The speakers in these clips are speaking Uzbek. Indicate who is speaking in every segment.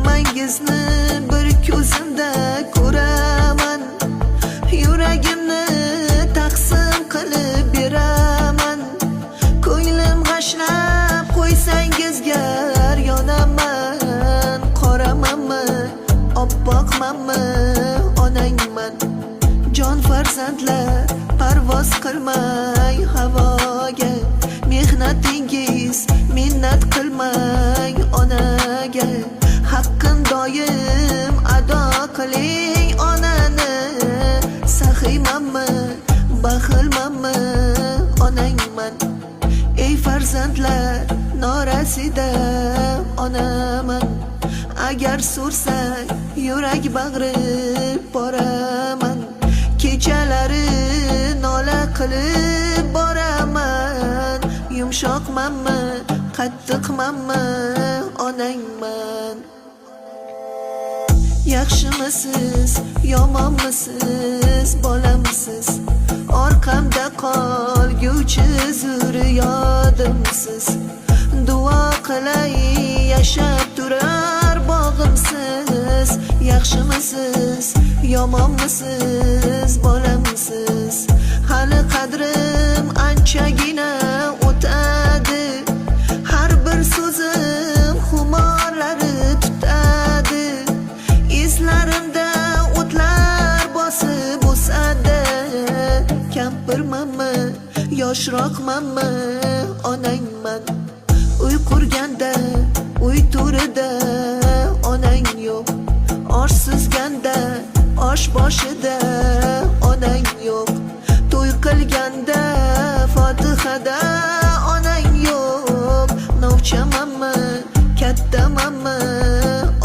Speaker 1: Hammangizni bir ko'zimda ko'raman, yuragimni taqsim qilib beraman. Ko'nglim g'ashlab qo'ysangiz gar yonaman. Qoramanmi, oppoqmanmi, onangman. Jon farzandlar parvoz qilmay havoga, mehnatingiz minnat qilmang onaga. Haqqin doim ado qiling onani. Saxiymanmi, baxilmanmi, onangman. Ey farzandlar norasida onaman. Agar so'rsak yurak bag'rib boraman. Kechalari nola qilib boraman. Yumshoqmanmi, qattiqmanmi, onangman. Yaxshimisiz, yomonmisiz, bolamsiz? Orqamda qolguvchi zurriyodimsiz. Duo qilay yashab turar bog'imsiz. Yaxshimisiz, yomonmisiz, bolamsiz? Hali qadrim anchagina o'tadi. Har bir so'zim xumorlari tutadi. Izlarimda o'tlar bosib o'sadi. Kampirmanmi, yoshroqmanmi, onangman. Uy qurganda, uy to'rida onang yo'q. Osh suzganda, osh boshida onang yo'q. To'y qilganda, fotihada onang yo'q. Novchamanmi, kattamanmi,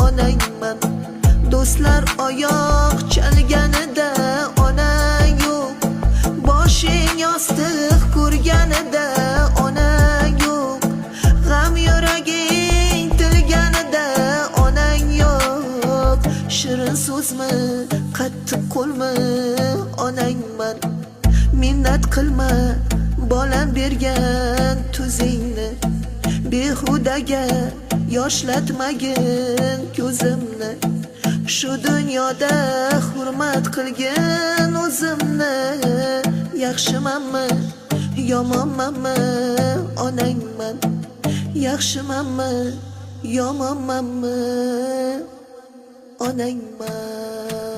Speaker 1: onangman. Do'stlar oyoq chalganida onang yo'q. Boshing yostiq ko'rganida onang yo'q. G'am yuraging tilganida onang yo'q. Shirin so'zmi, qattiq qo'lmi, onangman. Minnat qilma, bolam bergan tuzingni. Behudaga yoshlatmagin ko'zimni. Shu dunyoda hurmat qilgin o'zimni. Yaxshimanmi, yomonmanmi, onangman. Yaxshimanmi, yomonmanmi, onangman.